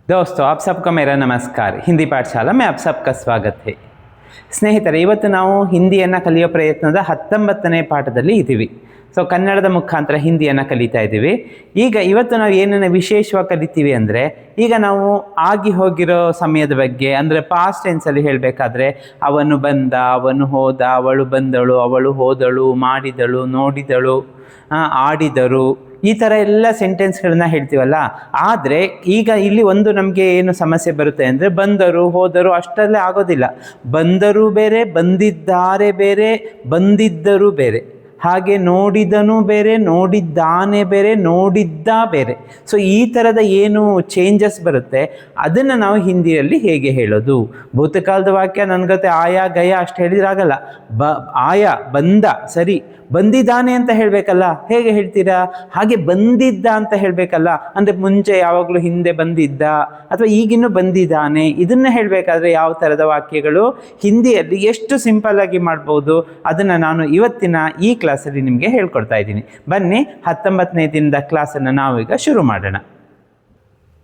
दोस्तों, आप सबका मेरा नमस्कार। हिंदी पाठशाला में आप सबका स्वागत है। ಸ್ನೇಹಿತರೆ, ಇವತ್ತು ನಾವು ಹಿಂದಿಯನ್ನು ಕಲಿಯೋ ಪ್ರಯತ್ನದ 19ನೇ ಪಾಠದಲ್ಲಿ ಇದ್ದೀವಿ. ಕನ್ನಡದ ಮುಖಾಂತರ ಹಿಂದಿಯನ್ನು ಕಲಿತಾ ಇದ್ದೀವಿ. ಇವತ್ತು ನಾವು ಏನನ್ನು ವಿಶೇಷವಾಗಿ ಕಲಿತೀವಿ ಅಂದರೆ, ಈಗ ನಾವು ಆಗಿ ಹೋಗಿರೋ ಸಮಯದ ಬಗ್ಗೆ, ಅಂದರೆ ಪಾಸ್ಟ್ ಟೆನ್ಸಲ್ಲಿ ಹೇಳಬೇಕಾದ್ರೆ ಅವನು ಬಂದ, ಅವನು ಹೋದ, ಅವಳು ಬಂದಳು, ಅವಳು ಹೋದಳು, ಮಾಡಿದಳು, ನೋಡಿದಳು, ಆಡಿದರು, ಈ ಥರ ಎಲ್ಲ ಸೆಂಟೆನ್ಸ್ಗಳನ್ನ ಹೇಳ್ತೀವಲ್ಲ. ಆದರೆ ಈಗ ಇಲ್ಲಿ ಒಂದು ನಮಗೆ ಏನು ಸಮಸ್ಯೆ ಬರುತ್ತೆ ಅಂದರೆ, ಬಂದರು ಹೋದರು ಅಷ್ಟಲ್ಲೇ ಆಗೋದಿಲ್ಲ. ಬಂದರು ಬೇರೆ, ಬಂದಿದ್ದಾರೆ ಬೇರೆ, ಬಂದಿದ್ದರು ಬೇರೆ, ಹಾಗೆ ನೋಡಿದನು ಬೇರೆ, ನೋಡಿದ್ದಾನೆ ಬೇರೆ, ನೋಡಿದ್ದ ಬೇರೆ. ಈ ಥರದ ಏನು ಚೇಂಜಸ್ ಬರುತ್ತೆ ಅದನ್ನು ನಾವು ಹಿಂದಿಯಲ್ಲಿ ಹೇಗೆ ಹೇಳೋದು? ಭೂತಕಾಲದ ವಾಕ್ಯ ನನ್ನ ಗೊತ್ತೆ ಆಯಾ ಗಯ ಅಷ್ಟು ಹೇಳಿದ್ರಾಗಲ್ಲ. ಆಯಾ ಬಂದ, ಸರಿ, ಬಂದಿದ್ದಾನೆ ಅಂತ ಹೇಳಬೇಕಲ್ಲ, ಹೇಗೆ ಹೇಳ್ತೀರಾ? ಹಾಗೆ ಬಂದಿದ್ದ ಅಂತ ಹೇಳಬೇಕಲ್ಲ. ಅಂದರೆ ಮುಂಚೆ ಯಾವಾಗಲೂ ಹಿಂದೆ ಬಂದಿದ್ದ ಅಥವಾ ಈಗಿನ್ನೂ ಬಂದಿದ್ದಾನೆ, ಇದನ್ನು ಹೇಳಬೇಕಾದ್ರೆ ಯಾವ ಥರದ ವಾಕ್ಯಗಳು ಹಿಂದಿಯಲ್ಲಿ ಎಷ್ಟು ಸಿಂಪಲ್ ಆಗಿ ಮಾಡ್ಬೋದು ಅದನ್ನು ನಾನು ಇವತ್ತಿನ ಈ ಕ್ಲಾಸಲ್ಲಿ ನಿಮಗೆ ಹೇಳ್ಕೊಡ್ತಾ ಇದ್ದೀನಿ. ಬನ್ನಿ, 19ನೇ ದಿನದ ಕ್ಲಾಸನ್ನು ನಾವೀಗ ಶುರು ಮಾಡೋಣ.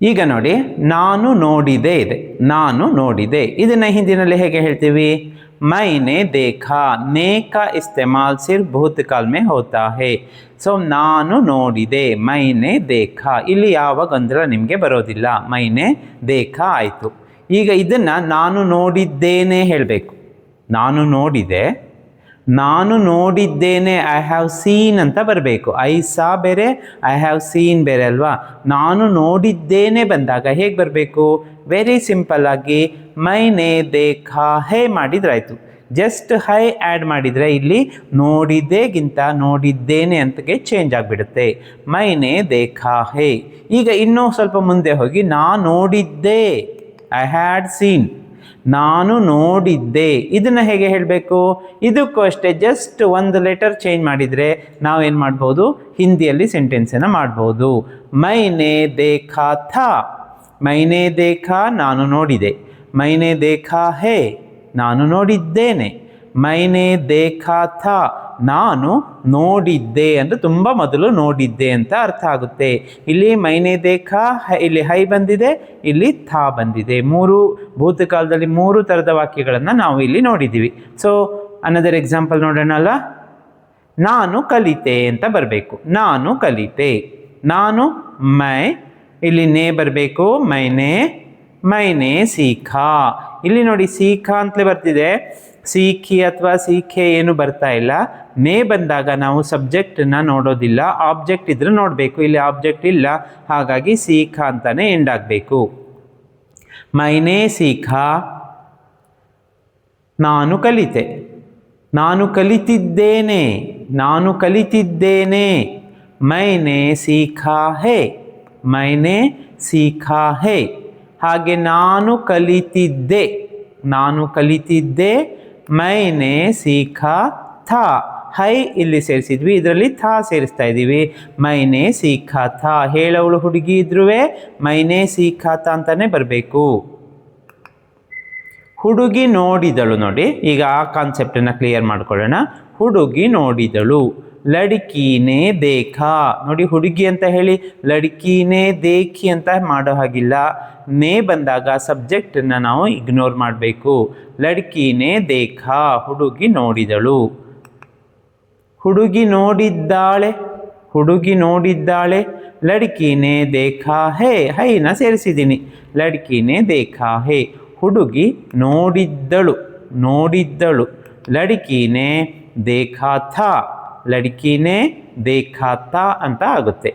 ಈಗ ನೋಡಿ, ನಾನು ನೋಡಿದೆ ಇದೆ. ನಾನು ನೋಡಿದೆ ಇದನ್ನು ಹಿಂದಿನಲ್ಲಿ ಹೇಗೆ ಹೇಳ್ತೀವಿ? मैंने देखा. ने का इस्तेमाल सिर्फ भूतकाल में होता है. ನಾನು ನೋಡಿದೆ, मैंने देखा. ಇಲ್ಲಿ ಯಾವ ಗೊಂದಲ ನಿಮಗೆ ಬರೋದಿಲ್ಲ. मैंने देखा ಆಯಿತು. ಈಗ ಇದನ್ನು ನಾನು ನೋಡಿದ್ದೇನೆ ಹೇಳಬೇಕು. ನಾನು ನೋಡಿದೆ, ನಾನು ನೋಡಿದ್ದೇನೆ, ಐ ಹ್ಯಾವ್ ಸೀನ್ ಅಂತ ಬರಬೇಕು. ಐ ಸಾ ಬೇರೆ, ಐ ಹ್ಯಾವ್ ಸೀನ್ ಬೇರೆ ಅಲ್ವಾ? ನಾನು ನೋಡಿದ್ದೇನೆ ಬಂದಾಗ ಹೇಗೆ ಬರಬೇಕು? ವೆರಿ ಸಿಂಪಲ್ ಆಗಿ ಮೈನೆ ದೇಖಾ ಹೇ ಮಾಡಿದ್ರಾಯ್ತು. ಜಸ್ಟ್ ಹೈ ಆ್ಯಡ್ ಮಾಡಿದರೆ ಇಲ್ಲಿ ನೋಡಿದೆಗಿಂತ ನೋಡಿದ್ದೇನೆ ಅಂತಗೆ ಚೇಂಜ್ ಆಗಿಬಿಡುತ್ತೆ. ಮೈನೆ ದೇಖಾ ಹೇ. ಈಗ ಇನ್ನೂ ಸ್ವಲ್ಪ ಮುಂದೆ ಹೋಗಿ, ನಾ ನೋಡಿದ್ದೆ, ಐ ಹ್ಯಾಡ್ ಸೀನ್. ನಾನು ನೋಡಿದ್ದೆ ಇದನ್ನು ಹೇಗೆ ಹೇಳಬೇಕು? ಇದಕ್ಕೂ ಅಷ್ಟೇ, ಜಸ್ಟ್ ಒಂದು ಲೆಟರ್ ಚೇಂಜ್ ಮಾಡಿದರೆ ನಾವು ಏನು ಮಾಡ್ಬೋದು? ಹಿಂದಿಯಲ್ಲಿ ಸೆಂಟೆನ್ಸನ್ನು ಮಾಡ್ಬೋದು. ಮೈನೆ ದೇಖಾ ಥಾ. ಮೈನೆ ದೇಖಾ ನಾನು ನೋಡಿದೆ. ಮೈನೆ ದೇಖಾ ಹೇ ನಾನು ನೋಡಿದ್ದೇನೆ. ಮೈನೆ ದೇಖಾ ಥಾ ನಾನು ನೋಡಿದ್ದೆ ಅಂದರೆ ತುಂಬ ಮೊದಲು ನೋಡಿದ್ದೆ ಅಂತ ಅರ್ಥ ಆಗುತ್ತೆ. ಇಲ್ಲಿ ಮೈನೆ ದೇಖಾ, ಇಲ್ಲಿ ಹೈ ಬಂದಿದೆ, ಇಲ್ಲಿ ಥಾ ಬಂದಿದೆ. ಮೂರು ಭೂತಕಾಲದಲ್ಲಿ 3 ಥರದ ವಾಕ್ಯಗಳನ್ನು ನಾವು ಇಲ್ಲಿ ನೋಡಿದ್ದೀವಿ. ಅನದರ್ ಎಕ್ಸಾಂಪಲ್ ನೋಡೋಣ ಅಲ್ಲ. ನಾನು ಕಲಿತೆ ಅಂತ ಬರಬೇಕು. ನಾನು ಕಲಿತೆ. ನಾನು ಮೈ, ಇಲ್ಲಿ ನೇ ಬರಬೇಕು. ಮೈನೆ, ಮೈನೆ ಸೀಖಾ. ಇಲ್ಲಿ ನೋಡಿ, ಸೀಖಾ ಅಂತಲೇ ಬರ್ತಿದೆ. ಸೀಖಿ ಅಥವಾ ಸೀಖೆ ಏನು ಬರ್ತಾ ಇಲ್ಲ. ನೇ ಬಂದಾಗ ನಾವು ಸಬ್ಜೆಕ್ಟನ್ನು ನೋಡೋದಿಲ್ಲ, ಆಬ್ಜೆಕ್ಟ್ ಇದ್ರೆ ನೋಡಬೇಕು. ಇಲ್ಲಿ ಆಬ್ಜೆಕ್ಟ್ ಇಲ್ಲ, ಹಾಗಾಗಿ ಸೀಖಾ ಅಂತಾನೆ ಎಂಡ್ ಆಗಬೇಕು. ಮೈನೆ ಸೀಖಾ, ನಾನು ಕಲಿತೆ. ನಾನು ಕಲಿತಿದ್ದೇನೆ. ನಾನು ಕಲಿತಿದ್ದೇನೆ. ಮೈನೆ ಸೀಖಾ ಹೇ. ಮೈನೆ ಸೀಖಾ ಹೇ. ಹಾಗೆ ನಾನು ಕಲಿತಿದ್ದೆ. ನಾನು ಕಲಿತಿದ್ದೆ. ಮೈನೆ ಸೀಖಾ ಥಾ. ಹೈ ಇಲ್ಲಿ ಸೇರಿಸಿದ್ವಿ, ಇದರಲ್ಲಿ ಥಾ ಸೇರಿಸ್ತಾ ಇದ್ದೀವಿ. ಮೈನೆ ಸೀಖಾ ಥಾ. ಹೇಳೋಳು ಹುಡುಗಿ ಇದ್ರೂ ಮೈನೆ ಸೀಖಾ ಥಾ ಅಂತಾನೆ ಬರಬೇಕು. ಹುಡುಗಿ ನೋಡಿದಳು. ನೋಡಿ, ಈಗ ಆ ಕಾನ್ಸೆಪ್ಟನ್ನು ಕ್ಲಿಯರ್ ಮಾಡ್ಕೊಳ್ಳೋಣ. ಹುಡುಗಿ ನೋಡಿದಳು. ಲಡ್ಕಿನೇ ದೇಖಾ. ನೋಡಿ, ಹುಡುಗಿ ಅಂತ ಹೇಳಿ ಲಡ್ಕಿನೇ ದೇಖಿ ಅಂತ ಮಾಡೋ ಹಾಗಿಲ್ಲ. ನೇ ಬಂದಾಗ ಸಬ್ಜೆಕ್ಟನ್ನು ನಾವು ಇಗ್ನೋರ್ ಮಾಡಬೇಕು. ಲಡ್ಕಿನೇ ದೇಖಾ, ಹುಡುಗಿ ನೋಡಿದಳು. ಹುಡುಗಿ ನೋಡಿದ್ದಾಳೆ. ಹುಡುಗಿ ನೋಡಿದ್ದಾಳೆ. ಲಡ್ಕಿನೇ ದೇಖಾ ಹೇ. ಹೈನ ಸೇರಿಸಿದ್ದೀನಿ. ಲಡ್ಕಿನೇ ದೇಖಾ ಹೇ. ಹುಡುಗಿ ನೋಡಿದ್ದಳು. ನೋಡಿದ್ದಳು. ಲಡ್ಕಿನೇ ದೇಖಾ ಥಾ. ಲಡ್ಕಿನೇ ದೇಖಾ ಥಾ ಅಂತ ಆಗುತ್ತೆ.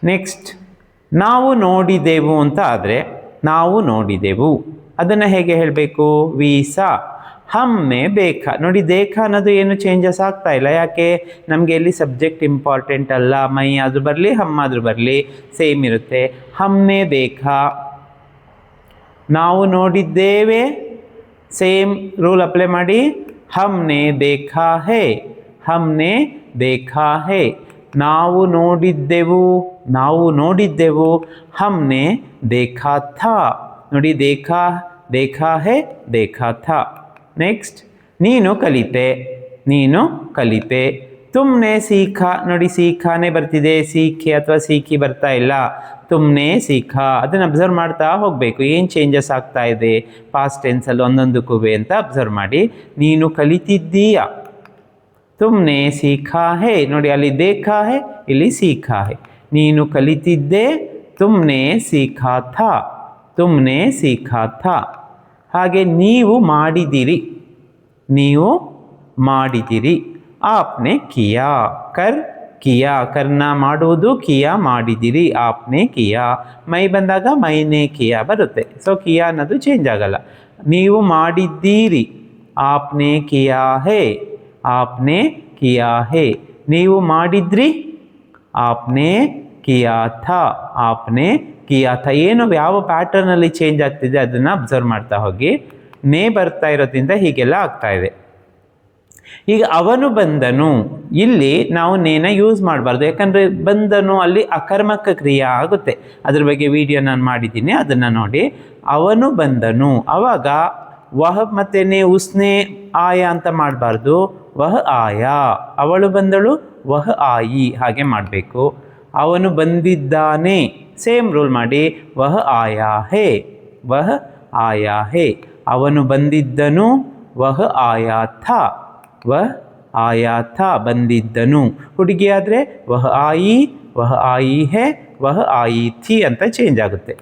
ನೆಕ್ಸ್ಟ್, ನಾವು ನೋಡಿದೆವು ಅಂತ ಆದರೆ, ನಾವು ನೋಡಿದೆವು ಅದನ್ನು ಹೇಗೆ ಹೇಳಬೇಕು? ವೀಸಾ. ಹಮ್ನೆ ಬೇಕಾ. ನೋಡಿ, ದೇಖಾ ಅನ್ನೋದು ಏನು ಚೇಂಜಸ್ ಆಗ್ತಾ ಇಲ್ಲ. ಯಾಕೆ? ನಮಗೆ ಎಲ್ಲಿ ಸಬ್ಜೆಕ್ಟ್ ಇಂಪಾರ್ಟೆಂಟ್ ಅಲ್ಲ. ಮೈ ಆದರೂ ಬರಲಿ, ಹಮ್ ಆದರೂ ಬರಲಿ, ಸೇಮ್ ಇರುತ್ತೆ. ಹಮ್ನೆ ದೇಖಾ. ನಾವು ನೋಡಿದ್ದೇವೆ, ಸೇಮ್ ರೂಲ್ ಅಪ್ಲೈ ಮಾಡಿ. ಹಮ್ನೆ ದೇಖಾ ಹೇ. ಹಮ್ನೆ ದೇಖಾ ಹೇ. ನಾವು ನೋಡಿದ್ದೆವು. ನಾವು ನೋಡಿದ್ದೆವು. ಹಮ್ನೆ ದೇಖಾ ಥಾ. ನೋಡಿ, ದೇಖಾ ದೇಖಾ ಹೇ, ದೇಖಾ ಥಾ. ನೆಕ್ಸ್ಟ್, ನೀನು ಕಲಿತೆ. ನೀನು ಕಲಿತೆ. ತುಮ್ನೆ ಸೀಖಾ. ನೋಡಿ, ಸೀಖಾನೇ ಬರ್ತಿದೆ, ಸೀಖೆ ಅಥವಾ ಸೀಖಿ ಬರ್ತಾ ಇಲ್ಲ. ತುಮ್ನೆ ಸೀಖಾ. ಅದನ್ನು ಅಬ್ಸರ್ವ್ ಮಾಡ್ತಾ ಹೋಗಬೇಕು, ಏನು ಚೇಂಜಸ್ ಆಗ್ತಾ ಇದೆ ಪಾಸ್ಟ್ ಟೆನ್ಸಲ್ಲಿ ಒಂದೊಂದಕ್ಕೂ ಅಂತ ಅಬ್ಸರ್ವ್ ಮಾಡಿ. ನೀನು ಕಲಿತಿದ್ದೀಯ, ತುಮ್ನೆ ಸೀಖಾ ಹೇ. ನೋಡಿ, ಅಲ್ಲಿ ದೇಖಾ ಹೇ, ಇಲ್ಲಿ ಸೀಖಾ ಹೇ. ನೀನು ಕಲಿತಿದ್ದೆ, ತುಮ್ನೆ ಸೀಖಾ ಥಾ, ತುಮ್ನೆ ಸೀಖಾ ಥಾ. ಹಾಗೆ ನೀವು ಮಾಡಿದಿರಿ, ನೀವು ಮಾಡಿದಿರಿ. ಆಪ್ನೆ ಕಿಯಾ, ಕರ್ ಕಿಯಾ, ಕರ್ನ ಮಾಡುವುದು, ಕಿಯಾ ಮಾಡಿದಿರಿ, ಆಪ್ನೆ ಕಿಯಾ. ಮೈ ಬಂದಾಗ ಮೈನೆ ಕಿಯಾ ಬರುತ್ತೆ. ಸೊ ಕಿಯಾ ಅನ್ನೋದು ಚೇಂಜ್ ಆಗಲ್ಲ. ನೀವು ಮಾಡಿದ್ದೀರಿ, ಆಪ್ನೆ ಕಿಯಾ ಹೇ, ಆಪ್ನೆ ಕಿಯಾ ಹೇ. ನೀವು ಮಾಡಿದ್ರಿ, ಆಪ್ನೆ ಕಿಯಾ ಥಾ, ಆಪ್ನೆ ಕಿಯಾ ಥಾ. ಏನು ಯಾವ ಪ್ಯಾಟರ್ನಲ್ಲಿ ಚೇಂಜ್ ಆಗ್ತಿದೆ ಅದನ್ನು ಅಬ್ಸರ್ವ್ ಮಾಡ್ತಾ ಹೋಗಿ. ನೇ ಬರ್ತಾ ಇರೋದ್ರಿಂದ ಹೀಗೆಲ್ಲ ಆಗ್ತಾ ಇದೆ. ಈಗ ಅವನು ಬಂದನು, ಇಲ್ಲಿ ನಾವು ನೇನ ಯೂಸ್ ಮಾಡಬಾರ್ದು, ಯಾಕಂದರೆ ಬಂದನು ಅಲ್ಲಿ ಅಕರ್ಮಕ ಕ್ರಿಯೆ ಆಗುತ್ತೆ. ಅದ್ರ ಬಗ್ಗೆ ವಿಡಿಯೋ ನಾನು ಮಾಡಿದ್ದೀನಿ, ಅದನ್ನು ನೋಡಿ. ಅವನು ಬಂದನು, ಆವಾಗ ವಹ ಮತ್ತು ನೇ ಉಸ್ನೆ ಆಯಾ ಅಂತ ಮಾಡಬಾರ್ದು, ವಹ ಆಯಾ. ಅವಳು ಬಂದಳು, ವಹ ಆಯಿ, ಹಾಗೆ ಮಾಡಬೇಕು. ಅವನು ಬಂದಿದ್ದಾನೆ, ಸೇಮ್ ರೂಲ್ ಮಾಡಿ, ವಹ ಆಯಾ ಹೇ, ವಹ ಆಯಾ ಹೇ. ಅವನು ಬಂದಿದ್ದನು, ವಹ ಆಯಾ ಥಾ, ವಹ ಆಯಾ ಥಾ, ಬಂದಿದ್ದನು. ಹುಡುಗಿ ಆದರೆ ವಹ ಆಯಿ ಹೇ, ವಹ ಆಯಿ ಥಿ ಅಂತ ಚೇಂಜ್ ಆಗುತ್ತೆ.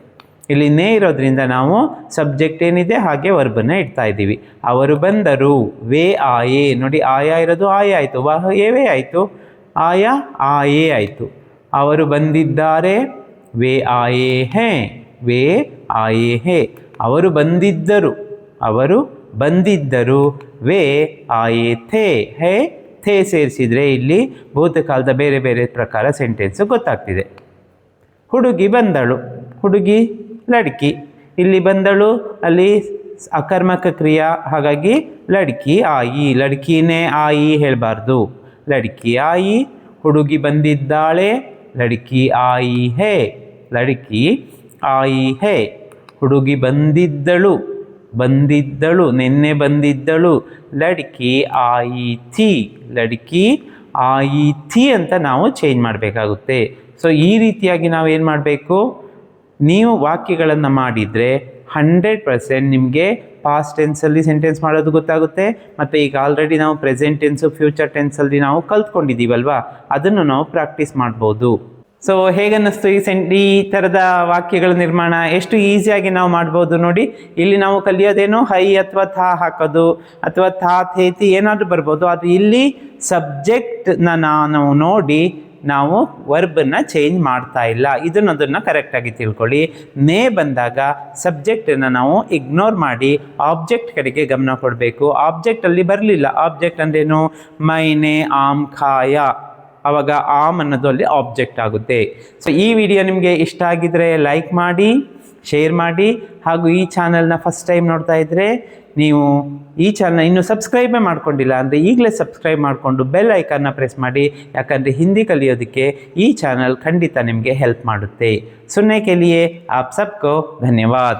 ಇಲ್ಲಿ ನೇ ಇರೋದ್ರಿಂದ ನಾವು ಸಬ್ಜೆಕ್ಟ್ ಏನಿದೆ ಹಾಗೆ ವರ್ಬನ್ನು ಇಡ್ತಾ ಇದ್ದೀವಿ. ಅವರು ಬಂದರು, ವೇ ಆಯೇ. ನೋಡಿ, ಆಯಾ ಇರೋದು ಆಯಾ ಆಯಿತು, ವಹ ಏವೇ ಆಯಿತು, ಆಯಾ ಆಯೇ ಆಯಿತು. ಅವರು ಬಂದಿದ್ದಾರೆ, ವೇ ಆಯೇ ಹೇ, ವೇ ಆಯೇ ಹೇ. ಅವರು ಬಂದಿದ್ದರು, ಅವರು ಬಂದಿದ್ದರು, ವೇ ಆಯೇ ಥೇ, ಹೇ ಥೇ ಸೇರಿಸಿದರೆ ಇಲ್ಲಿ ಭೂತಕಾಲದ ಬೇರೆ ಬೇರೆ ಪ್ರಕಾರ ಸೆಂಟೆನ್ಸು ಗೊತ್ತಾಗ್ತಿದೆ. ಹುಡುಗಿ ಬಂದಳು, ಹುಡುಗಿ ಲಡ್ಕಿ. ಇಲ್ಲಿ ಬಂದಳು, ಅಲ್ಲಿ ಅಕರ್ಮಕ ಕ್ರಿಯಾ, ಹಾಗಾಗಿ ಲಡ್ಕಿ ಆಯಿ. ಲಡ್ಕಿನೇ ಆಯಿ ಹೇಳಬಾರ್ದು, ಲಡ್ಕಿ ಆಯಿ. ಹುಡುಗಿ ಬಂದಿದ್ದಾಳೆ, ಲಡ್ಕಿ ಆಯಿ ಹೇ, ಲಡ್ಕಿ ಆಯಿ ಹೇ. ಹುಡುಗಿ ಬಂದಿದ್ದಳು, ಬಂದಿದ್ದಳು, ನಿನ್ನೆ ಬಂದಿದ್ದಳು, ಲಡ್ಕಿ ಆಯಿ ಥಿ, ಲಡ್ಕಿ ಆಯಿ ಥಿ ಅಂತ ನಾವು ಚೇಂಜ್ ಮಾಡಬೇಕಾಗುತ್ತೆ. ಸೊ ಈ ರೀತಿಯಾಗಿ ನಾವು ಏನು ಮಾಡಬೇಕು, ನೀವು ವಾಕ್ಯಗಳನ್ನು ಮಾಡಿದರೆ 100% ನಿಮಗೆ ಪಾಸ್ಟ್ ಟೆನ್ಸಲ್ಲಿ ಸೆಂಟೆನ್ಸ್ ಮಾಡೋದು ಗೊತ್ತಾಗುತ್ತೆ. ಮತ್ತು ಈಗ ಆಲ್ರೆಡಿ ನಾವು ಪ್ರೆಸೆಂಟ್ ಟೆನ್ಸು, ಫ್ಯೂಚರ್ ಟೆನ್ಸಲ್ಲಿ ನಾವು ಕಲ್ತ್ಕೊಂಡಿದ್ದೀವಲ್ವ, ಅದನ್ನು ನಾವು ಪ್ರಾಕ್ಟೀಸ್ ಮಾಡ್ಬೋದು. ಸೊ ಹೇಗನ್ನಿಸ್ತು ಈ ಥರದ ವಾಕ್ಯಗಳ ನಿರ್ಮಾಣ? ಎಷ್ಟು ಈಸಿಯಾಗಿ ನಾವು ಮಾಡ್ಬೋದು ನೋಡಿ. ಇಲ್ಲಿ ನಾವು ಕಲಿಯೋದೇನು, ಹೈ ಅಥವಾ ಥಾ ಹಾಕೋದು, ಅಥವಾ ಥಾ ಥೇತಿ ಏನಾದರೂ ಬರ್ಬೋದು. ಅದು ಇಲ್ಲಿ ಸಬ್ಜೆಕ್ಟ್ನ ನಾವು ನೋಡಿ ನಾವು ವರ್ಬನ್ನು ಚೇಂಜ್ ಮಾಡ್ತಾ ಇಲ್ಲ. ಅದನ್ನು ಕರೆಕ್ಟಾಗಿ ತಿಳ್ಕೊಳ್ಳಿ. ನೇ ಬಂದಾಗ ಸಬ್ಜೆಕ್ಟನ್ನು ನಾವು ಇಗ್ನೋರ್ ಮಾಡಿ ಆಬ್ಜೆಕ್ಟ್ ಕಡೆಗೆ ಗಮನ ಕೊಡಬೇಕು. ಆಬ್ಜೆಕ್ಟಲ್ಲಿ ಬರಲಿಲ್ಲ, ಆಬ್ಜೆಕ್ಟ್ ಅಂದ್ರೇನು, ಮೈನೆ ಆಮ್ ಖಾಯ, ಆವಾಗ ಆಮ್ ಅನ್ನೋದು ಅಲ್ಲಿ ಆಬ್ಜೆಕ್ಟ್ ಆಗುತ್ತೆ. ಸೊ ಈ ವಿಡಿಯೋ ನಿಮಗೆ ಇಷ್ಟ ಆಗಿದ್ರೆ ಲೈಕ್ ಮಾಡಿ, ಶೇರ್ ಮಾಡಿ. ಹಾಗೂ ಈ ಚಾನಲ್ನ ಫಸ್ಟ್ ಟೈಮ್ ನೋಡ್ತಾ ಇದ್ದರೆ ನೀವು ಈ ಚಾನಲ್ನ ಇನ್ನೂ ಸಬ್ಸ್ಕ್ರೈಬೇ ಮಾಡ್ಕೊಂಡಿಲ್ಲ ಅಂದರೆ ಈಗಲೇ ಸಬ್ಸ್ಕ್ರೈಬ್ ಮಾಡಿಕೊಂಡು ಬೆಲ್ ಐಕಾನ್ನ ಪ್ರೆಸ್ ಮಾಡಿ. ಯಾಕಂದರೆ ಹಿಂದಿ ಕಲಿಯೋದಕ್ಕೆ ಈ ಚಾನಲ್ ಖಂಡಿತ ನಿಮಗೆ ಹೆಲ್ಪ್ ಮಾಡುತ್ತೆ. ಸುನ್ನೆ ಕೆ ಲಿಯೆ ಆಪ್ ಸಬ್ಕೋ ಧನ್ಯವಾದ.